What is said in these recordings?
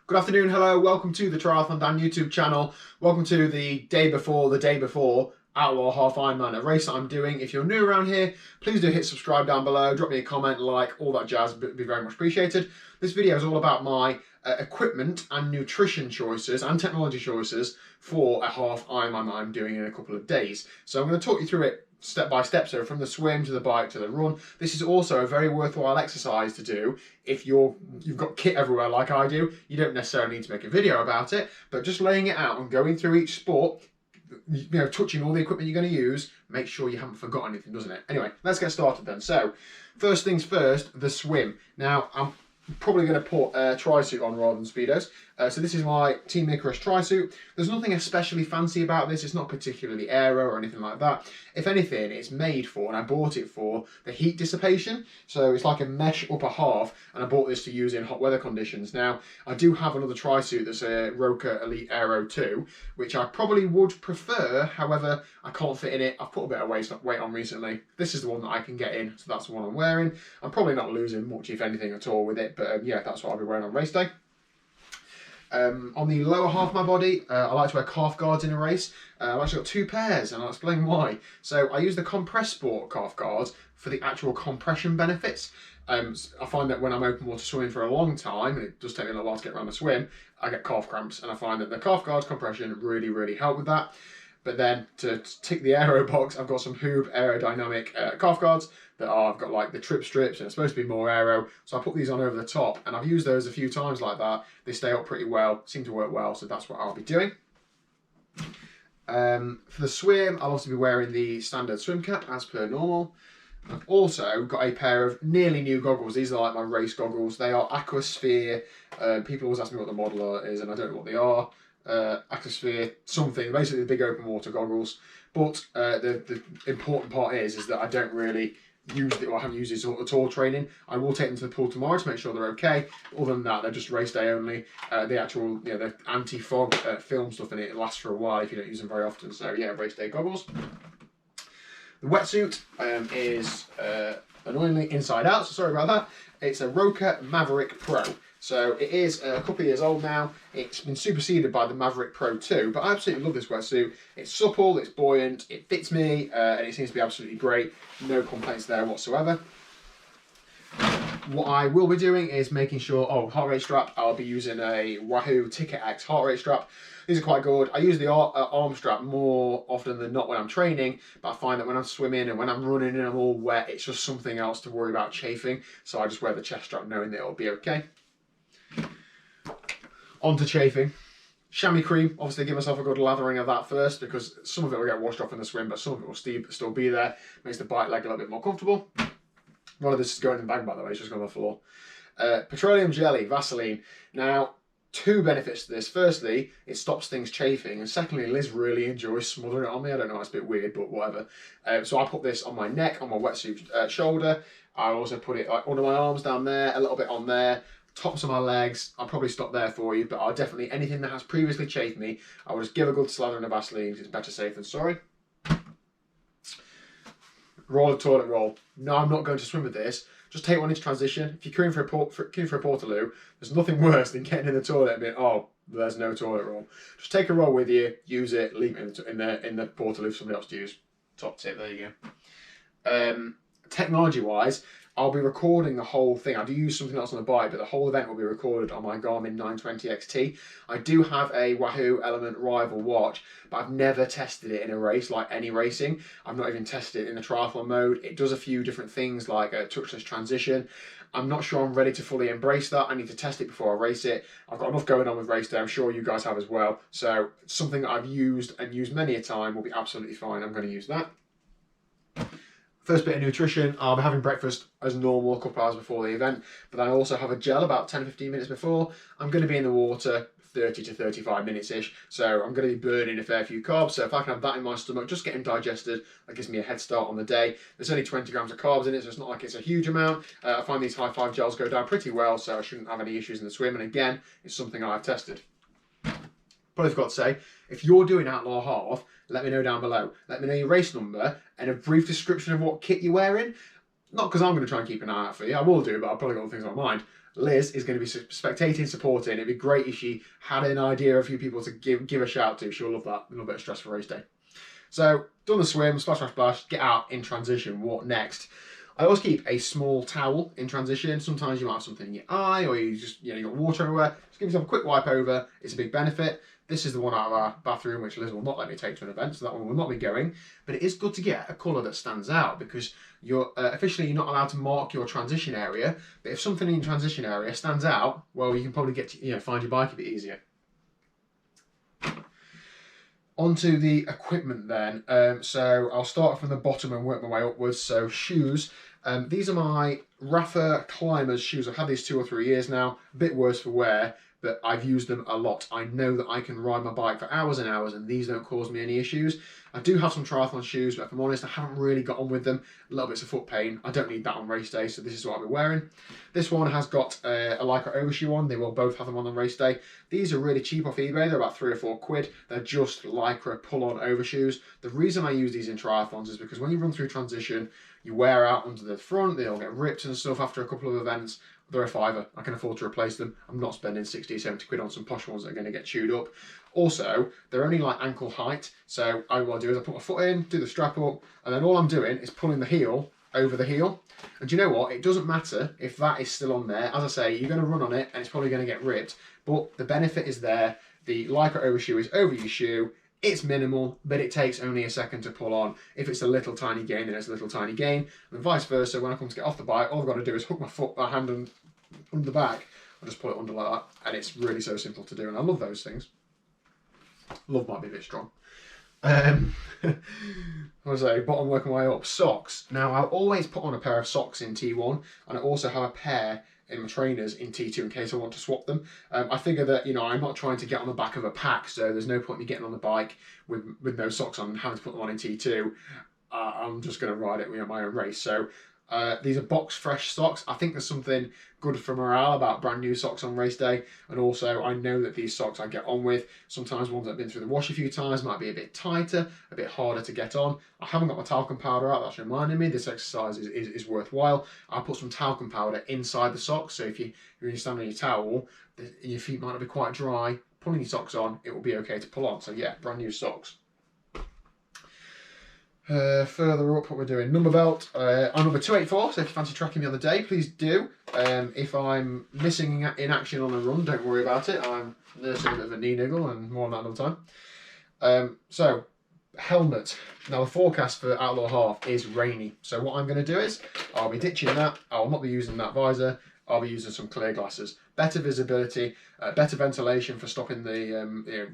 Good afternoon, hello, welcome to the TriathlonDan YouTube channel. Welcome to the day before Outlaw Half Ironman, a race that I'm doing. If you're new around here, please do hit subscribe down below, drop me a comment, like, all that jazz, would be very much appreciated. This video is all about my equipment and nutrition choices and technology choices for a half Ironman that I'm doing in a couple of days. So I'm going to talk you through it step by step, so from the swim to the bike to the run. This is also a very worthwhile exercise to do if you've got kit everywhere like I do. You don't necessarily need to make a video about it, but just laying it out and going through each sport, you know, touching all the equipment you're going to use, make sure you haven't forgotten anything, doesn't it? Anyway, let's get started then. So first things first, the swim. Now I'm probably going to put a tri-suit on rather than Speedos. So this is my Team Icarus tri-suit. There's nothing especially fancy about this. It's not particularly aero or anything like that. If anything, it's made for, and I bought it for, the heat dissipation. So it's like a mesh upper half, and I bought this to use in hot weather conditions. Now, I do have another tri-suit that's a Roka Elite Aero 2, which I probably would prefer. However, I can't fit in it. I've put a bit of weight on recently. This is the one that I can get in, so that's the one I'm wearing. I'm probably not losing much, if anything, at all with it, but yeah, that's what I'll be wearing on race day. On the lower half of my body, I like to wear calf guards in a race. I've actually got two pairs, and I'll explain why. So I use the Compress Sport calf guards for the actual compression benefits. I find that when I'm open water swimming for a long time, and it does take me a little while to get around the swim, I get calf cramps, and I find that the calf guards compression really help with that. But then to tick the aero box, I've got some Hoob aerodynamic calf guards that I've got like the trip strips, and it's supposed to be more aero. So I put these on over the top, and I've used those a few times like that. They stay up pretty well, seem to work well, so that's what I'll be doing. For the swim, I'll also be wearing the standard swim cap as per normal. I've also got a pair of nearly new goggles. These are like my race goggles. They are Aquasphere. People always ask me what the model is, and I don't know what they are. Aquasphere something, basically the big open water goggles. But the important part is that I don't really use it, or I haven't used it at all training. I will take them to the pool tomorrow to make sure they're okay. Other than that, they're just race day only. The actual, you know, the anti-fog film stuff in it lasts for a while if you don't use them very often. So yeah, race day goggles. The wetsuit is annoyingly inside out, so sorry about that. It's a Roka Maverick Pro. So it is a couple of years old now. It's been superseded by the Maverick Pro 2, but I absolutely love this wetsuit. It's supple, it's buoyant, it fits me, and it seems to be absolutely great. No complaints there whatsoever. What I will be doing is making sure, heart rate strap, I'll be using a Wahoo Ticket X heart rate strap. These are quite good. I use the arm strap more often than not when I'm training, but I find that when I'm swimming and when I'm running and I'm all wet, it's just something else to worry about chafing. So I just wear the chest strap knowing that it'll be okay. On to chafing. Chamois cream, obviously give myself a good lathering of that first, because some of it will get washed off in the swim, but some of it will still be there. Makes the bike leg a little bit more comfortable. None of this is going in the bag, by the way, it's just going on the floor. Petroleum jelly, Vaseline. Now, two benefits to this. Firstly, it stops things chafing, and secondly, Liz really enjoys smothering it on me. I don't know, it's a bit weird, but whatever. So I put this on my neck, on my wetsuit shoulder. I also put it like under my arms down there, a little bit on there, tops of my legs. I'll probably stop there for you, but I'll definitely, anything that has previously chafed me, I will just give a good slather of Vaseline. It's better safe than sorry. Roll a toilet roll. No, I'm not going to swim with this. Just take one into transition. If you're queuing for a portaloo, there's nothing worse than getting in the toilet and being, oh, there's no toilet roll. Just take a roll with you, use it, leave it in the portaloo for somebody else to use. Top tip, there you go. Technology-wise, I'll be recording the whole thing. I do use something else on the bike, but the whole event will be recorded on my Garmin 920 XT. I do have a Wahoo Element Rival watch, but I've never tested it in a race, like any racing. I've not even tested it in the triathlon mode. It does a few different things, like a touchless transition. I'm not sure I'm ready to fully embrace that. I need to test it before I race it. I've got enough going on with race day. I'm sure you guys have as well. So something that I've used and used many a time will be absolutely fine. I'm going to use that. First bit of nutrition, I'll be having breakfast as normal a couple hours before the event, but then I also have a gel about 10-15 minutes before. I'm going to be in the water 30 to 35 minutes-ish, so I'm going to be burning a fair few carbs, so if I can have that in my stomach, just getting digested, that gives me a head start on the day. There's only 20 grams of carbs in it, so it's not like it's a huge amount. I find these high five gels go down pretty well, so I shouldn't have any issues in the swim, and again, it's something I've tested. But I've got to say, if you're doing Outlaw Half, let me know down below. Let me know your race number and a brief description of what kit you're wearing. Not because I'm going to try and keep an eye out for you, I will do, but I've probably got other things on my mind. Liz is going to be spectating, supporting. It'd be great if she had an idea of a few people to give a shout to. She'll love that. A little bit of stress for race day. So, done the swim, splash, splash, splash, get out in transition. What next? I always keep a small towel in transition. Sometimes you might have something in your eye, or you just, you got water everywhere. Just give yourself a quick wipe over. It's a big benefit. This is the one out of our bathroom, which Liz will not let me take to an event, so that one will not be going. But it is good to get a colour that stands out, because you're officially you're not allowed to mark your transition area. But if something in your transition area stands out, well, you can probably get to, find your bike a bit easier. Onto the equipment then. So I'll start from the bottom and work my way upwards. So shoes. These are my Rafa Climbers shoes. I've had these 2 or 3 years now. A bit worse for wear, but I've used them a lot. I know that I can ride my bike for hours and hours, and these don't cause me any issues. I do have some triathlon shoes, but if I'm honest, I haven't really got on with them. A little bits of foot pain. I don't need that on race day, so this is what I'll be wearing. This one has got a Lycra overshoe on. They will both have them on race day. These are really cheap off eBay. They're about 3 or 4 quid. They're just Lycra pull-on overshoes. The reason I use these in triathlons is because when you run through transition, you wear out under the front, they all get ripped and stuff after a couple of events. They're a £5. I can afford to replace them. I'm not spending 60, 70 quid on some posh ones that are going to get chewed up. Also, they're only like ankle height. So what I do is I put my foot in, do the strap up, and then all I'm doing is pulling the heel over the heel. And do you know what? It doesn't matter if that is still on there. As I say, you're going to run on it and it's probably going to get ripped, but the benefit is there. The Lycra overshoe is over your shoe. It's minimal, but it takes only a second to pull on. If it's a little tiny gain, then it's a little tiny gain. And vice versa, when I come to get off the bike, all I've got to do is hook my hand under the back. I'll just pull it under like that. And it's really so simple to do. And I love those things. Love might be a bit strong. I was like, bottom working my way up. Socks. Now, I'll always put on a pair of socks in T1. And I also have a pair in my trainers in T2 in case I want to swap them. I figure that, I'm not trying to get on the back of a pack, so there's no point in me getting on the bike with no socks on and having to put them on in T2. I'm just going to ride it at my own race. So these are box fresh socks. I think there's something good for morale about brand new socks on race day. And also I know that these socks I get on with, sometimes ones that have been through the wash a few times might be a bit tighter, a bit harder to get on. I haven't got my talcum powder out. That's reminding me this exercise is worthwhile. I'll put some talcum powder inside the socks. So if you're standing on your towel, your feet might not be quite dry. Pulling your socks on, it will be okay to pull on. So yeah, brand new socks. Further up, what we're doing, number belt. I'm number 284, so if you fancy tracking me on the day, please do. If I'm missing in action on a run, don't worry about it. I'm nursing a bit of a knee niggle and more on that another time. So, helmet. Now the forecast for Outlaw Half is rainy, so what I'm going to do is, I'll be ditching that. I will not be using that visor. I'll be using some clear glasses. Better visibility, better ventilation for stopping the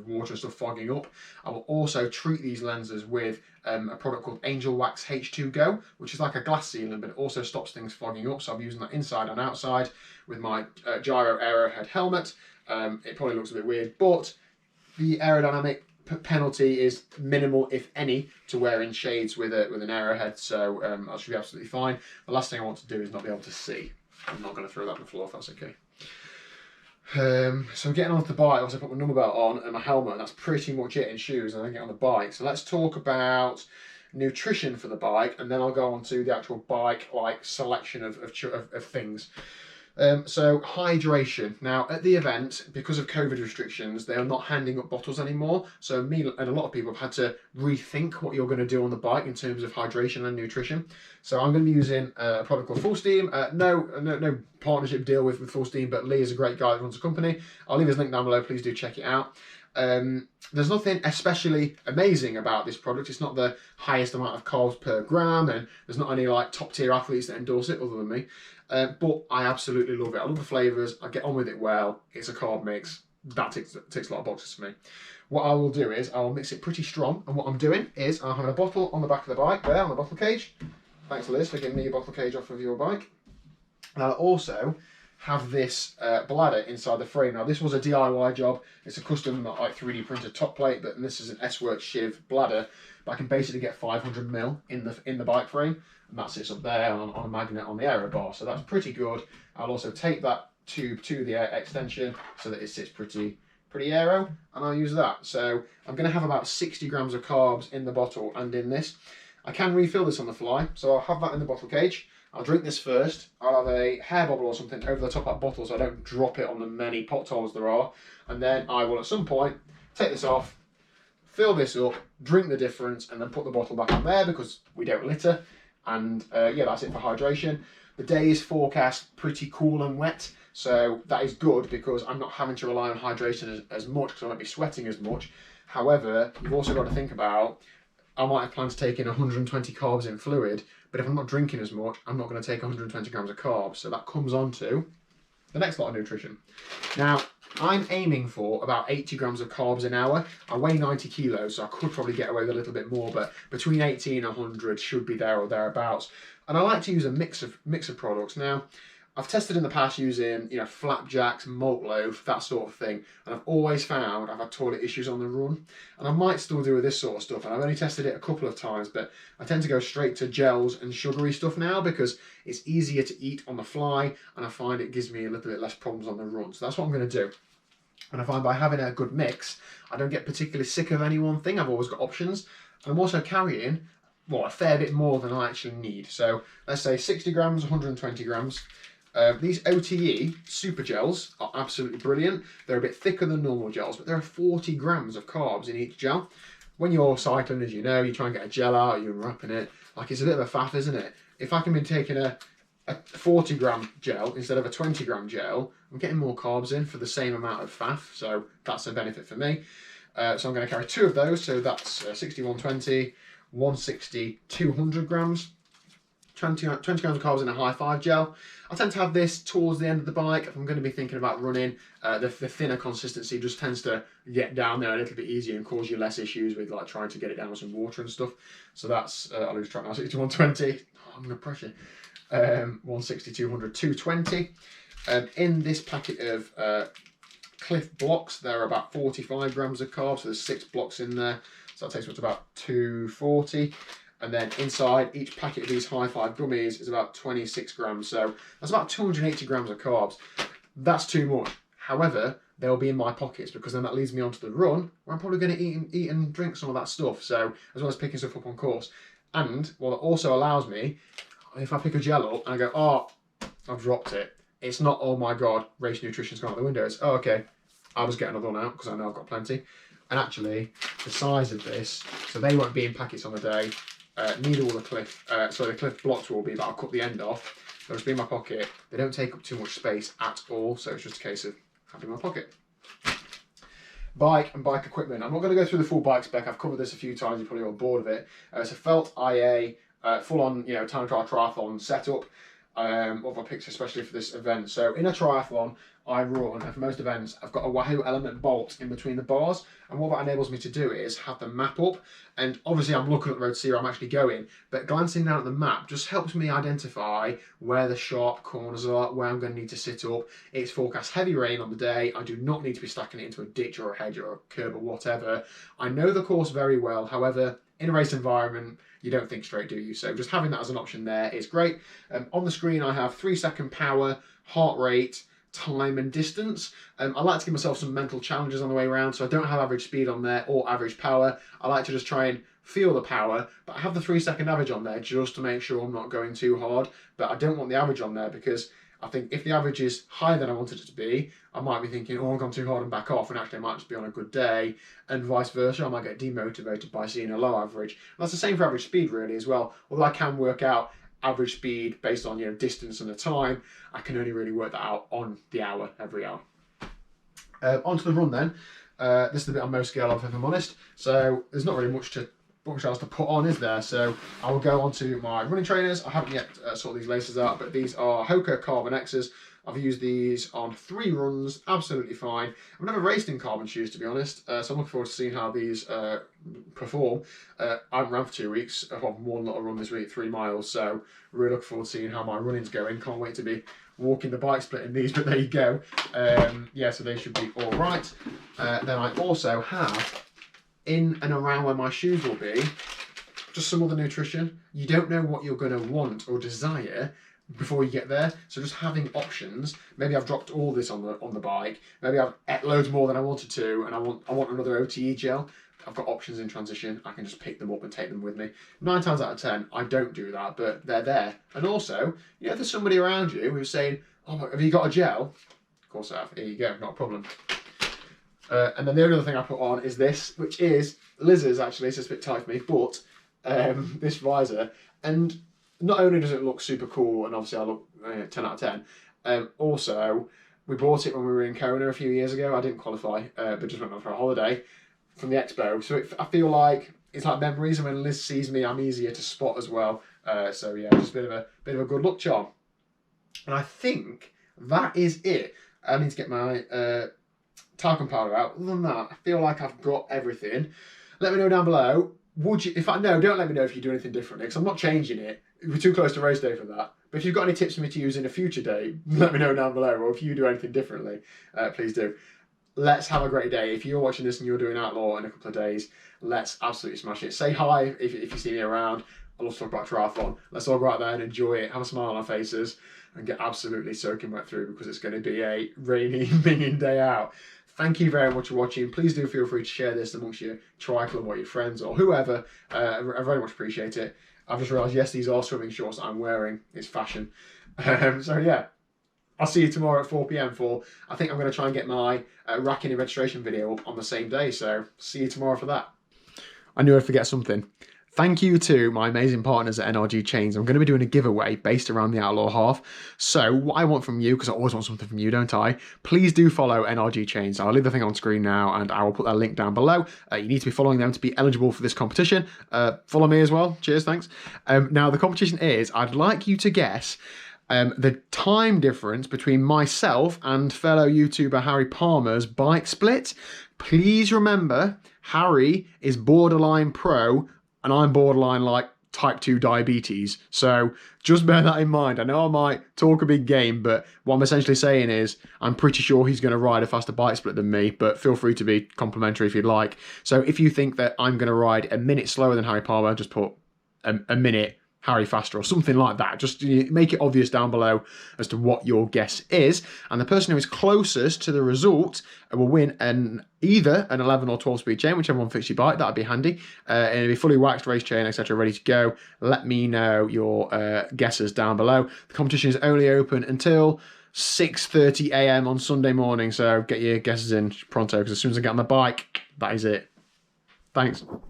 water and stuff fogging up. I will also treat these lenses with a product called Angel Wax H2 Go, which is like a glass sealant, but it also stops things fogging up. So I'm using that inside and outside with my gyro arrowhead helmet. It probably looks a bit weird, but the aerodynamic penalty is minimal, if any, to wearing shades with an arrowhead. So that should be absolutely fine. The last thing I want to do is not be able to see. I'm not going to throw that on the floor if that's okay. So getting onto the bike, once I put my number belt on and my helmet, that's pretty much it in shoes, and then get on the bike. So let's talk about nutrition for the bike, and then I'll go on to the actual bike selection of things. So hydration. Now at the event, because of COVID restrictions, they are not handing up bottles anymore. So me and a lot of people have had to rethink what you're going to do on the bike in terms of hydration and nutrition. So I'm going to be using a product called Full Steam. No partnership deal with Full Steam, but Lee is a great guy that runs a company. I'll leave his link down below. Please do check it out. There's nothing especially amazing about this product. It's not the highest amount of carbs per gram, and there's not any top tier athletes that endorse it other than me. But I absolutely love it. I love the flavours. I get on with it well. It's a carb mix. That ticks a lot of boxes for me. What I will do is I will mix it pretty strong. And what I'm doing is I'm having a bottle on the back of the bike there on the bottle cage. Thanks, Liz, for giving me your bottle cage off of your bike. And I'll also have this bladder inside the frame. Now this was a DIY job. It's a custom 3D printed top plate, but this is an S-Works Shiv bladder. But I can basically get 500 ml in the bike frame, and that sits up there on a magnet on the aero bar. So that's pretty good. I'll also tape that tube to the extension so that it sits pretty aero, and I'll use that. So I'm going to have about 60 grams of carbs in the bottle and in this. I can refill this on the fly, so I'll have that in the bottle cage. I'll drink this first. I'll have a hair bobble or something over the top of that bottle so I don't drop it on the many potholes there are. And then I will at some point take this off, fill this up, drink the difference, and then put the bottle back on there because we don't litter. And yeah, that's it for hydration. The day is forecast pretty cool and wet, so that is good because I'm not having to rely on hydration as much because I won't be sweating as much. However, you've also got to think about, I might have planned to take in 120 carbs in fluid, but if I'm not drinking as much, I'm not going to take 120 grams of carbs. So that comes on to the next lot of nutrition. Now, I'm aiming for about 80 grams of carbs an hour. I weigh 90 kilos, so I could probably get away with a little bit more, but between 80 and 100 should be there or thereabouts. And I like to use a mix of products. Now, I've tested in the past using, flapjacks, malt loaf, that sort of thing, and I've always found I've had toilet issues on the run. And I might still do with this sort of stuff, and I've only tested it a couple of times, but I tend to go straight to gels and sugary stuff now because it's easier to eat on the fly, and I find it gives me a little bit less problems on the run. So that's what I'm going to do. And I find by having a good mix, I don't get particularly sick of any one thing. I've always got options. And I'm also carrying, well, a fair bit more than I actually need. So let's say 60 grams, 120 grams. These OTE super gels are absolutely brilliant. They're a bit thicker than normal gels, but there are 40 grams of carbs in each gel. When you're cycling, as you know, you try and get a gel out, you're unwrapping it. Like, it's a bit of a faff, isn't it? If I can be taking a 40 gram gel instead of a 20 gram gel, I'm getting more carbs in for the same amount of faff, so that's a benefit for me. So I'm going to carry 2 of those, so that's 60, 120, 160, 200 grams. 20 grams of carbs in a high 5 gel. I tend to have this towards the end of the bike if I'm going to be thinking about running. The thinner consistency just tends to get down there a little bit easier and cause you less issues with like trying to get it down with some water and stuff. So that's, I'll lose track now, 60 to 120. Oh, I'm under pressure. 160, 200, 220. In this packet of Cliff blocks, there are about 45 grams of carbs, so there's 6 blocks in there. So that takes me up to about 240. And then inside each packet of these high 5 gummies is about 26 grams. So that's about 280 grams of carbs. That's too much. However, they'll be in my pockets because then that leads me onto the run where I'm probably going to eat and drink some of that stuff. So as well as picking stuff up on course. And what it also allows me, if I pick a gel up and I go, oh, I've dropped it. It's not, oh my God, race nutrition's gone out the window. It's, oh, okay, I'll just get another one out because I know I've got plenty. And actually, the size of this, so they won't be in packets on the day. Neither will the Cliff, the Cliff blocks will be, but I'll cut the end off. They'll just be in my pocket. They don't take up too much space at all, so it's just a case of having my pocket. Bike and bike equipment. I'm not going to go through the full bike spec. I've covered this a few times. You're probably all bored of it. It's a Felt IA, full-on, time trial triathlon setup. What I picked especially for this event. So in a triathlon, I run, and for most events, I've got a Wahoo element bolt in between the bars, and what that enables me to do is have the map up, and obviously I'm looking at the road to see where I'm actually going, but glancing down at the map just helps me identify where the sharp corners are, where I'm going to need to sit up. It's forecast heavy rain on the day. I do not need to be stacking it into a ditch or a hedge or a curb or whatever. I know the course very well, however, in a race environment, you don't think straight, do you? So just having that as an option there is great. On the screen, I have 3-second power, heart rate, time and distance. I like to give myself some mental challenges on the way around, so I don't have average speed on there or average power. I like to just try and feel the power, but I have the 3-second average on there just to make sure I'm not going too hard. But I don't want the average on there because I think if the average is higher than I wanted it to be, I might be thinking, oh, I've gone too hard and back off, and actually I might just be on a good day, and vice versa. I might get demotivated by seeing a low average. And that's the same for average speed really as well. Although I can work out average speed based on distance and the time, I can only really work that out on the hour, every hour. Onto the run then. This is the bit I'm most scared of, if I'm honest. So there's not really much else to put on, is there? So I will go on to my running trainers. I haven't yet sorted these laces out, but these are Hoka Carbon X's. I've used these on 3 runs, absolutely fine. I've never raced in carbon shoes, to be honest, so I'm looking forward to seeing how these perform. I haven't ran for 2 weeks. I've got one little run this week, 3 miles, so really looking forward to seeing how my running's going. Can't wait to be walking the bike split in these, but there you go. Yeah, so they should be all right. Then I also have, in and around where my shoes will be, just some other nutrition. You don't know what you're going to want or desire before you get there, so just having options. Maybe I've dropped all this on the bike. Maybe I've ate loads more than I wanted to, and I want another OTE gel. I've got options in transition, I can just pick them up and take them with me. 9 times out of 10, I don't do that, but they're there. And also, you know, if there's somebody around you who's saying, oh, have you got a gel? Of course I have. Here you go, not a problem. And then the only other thing I put on is this, which is Liz's actually, so it's a bit tight for me, but this visor. And not only does it look super cool, and obviously I look 10 out of 10, also, we bought it when we were in Kona a few years ago. I didn't qualify, but just went on for a holiday from the expo. So I feel like it's like memories, and when Liz sees me, I'm easier to spot as well. So yeah, just a bit of a good luck charm. And I think that is it. I need to get my talcum powder out. Other than that, I feel like I've got everything. Let me know down below. Would you? Don't let me know if you do anything differently, because I'm not changing it. We're too close to race day for that. But if you've got any tips for me to use in a future day, let me know down below. Or if you do anything differently, please do. Let's have a great day. If you're watching this and you're doing Outlaw in a couple of days, let's absolutely smash it. Say hi if you see me around. I love to talk about triathlon. Let's all go out there and enjoy it. Have a smile on our faces and get absolutely soaking wet through, because it's going to be a rainy, minging day out. Thank you very much for watching. Please do feel free to share this amongst your triathlon or your friends or whoever. I very much appreciate it. I've just realised, yes, these are swimming shorts that I'm wearing. It's fashion. So yeah, I'll see you tomorrow at 4 PM for, I think I'm going to try and get my racking and registration video up on the same day. So see you tomorrow for that. I knew I'd forget something. Thank you to my amazing partners at NRG Chains. I'm going to be doing a giveaway based around the Outlaw half. So what I want from you, because I always want something from you, don't I? Please do follow NRG Chains. I'll leave the thing on screen now and I will put that link down below. You need to be following them to be eligible for this competition. Follow me as well. Cheers, thanks. Now the competition is, I'd like you to guess the time difference between myself and fellow YouTuber Harry Palmer's bike split. Please remember, Harry is borderline pro and I'm borderline like type 2 diabetes. So just bear that in mind. I know I might talk a big game, but what I'm essentially saying is I'm pretty sure he's going to ride a faster bike split than me, but feel free to be complimentary if you'd like. So if you think that I'm going to ride a minute slower than Harry Palmer, just put a minute Harry faster or something like that. Just make it obvious down below as to what your guess is. And the person who is closest to the result will win either an 11 or 12 speed chain, whichever one fits your bike. That'd be handy. And it'll be fully waxed, race chain, etc., ready to go. Let me know your guesses down below. The competition is only open until 6:30 AM on Sunday morning. So get your guesses in pronto, because as soon as I get on my bike, that is it. Thanks.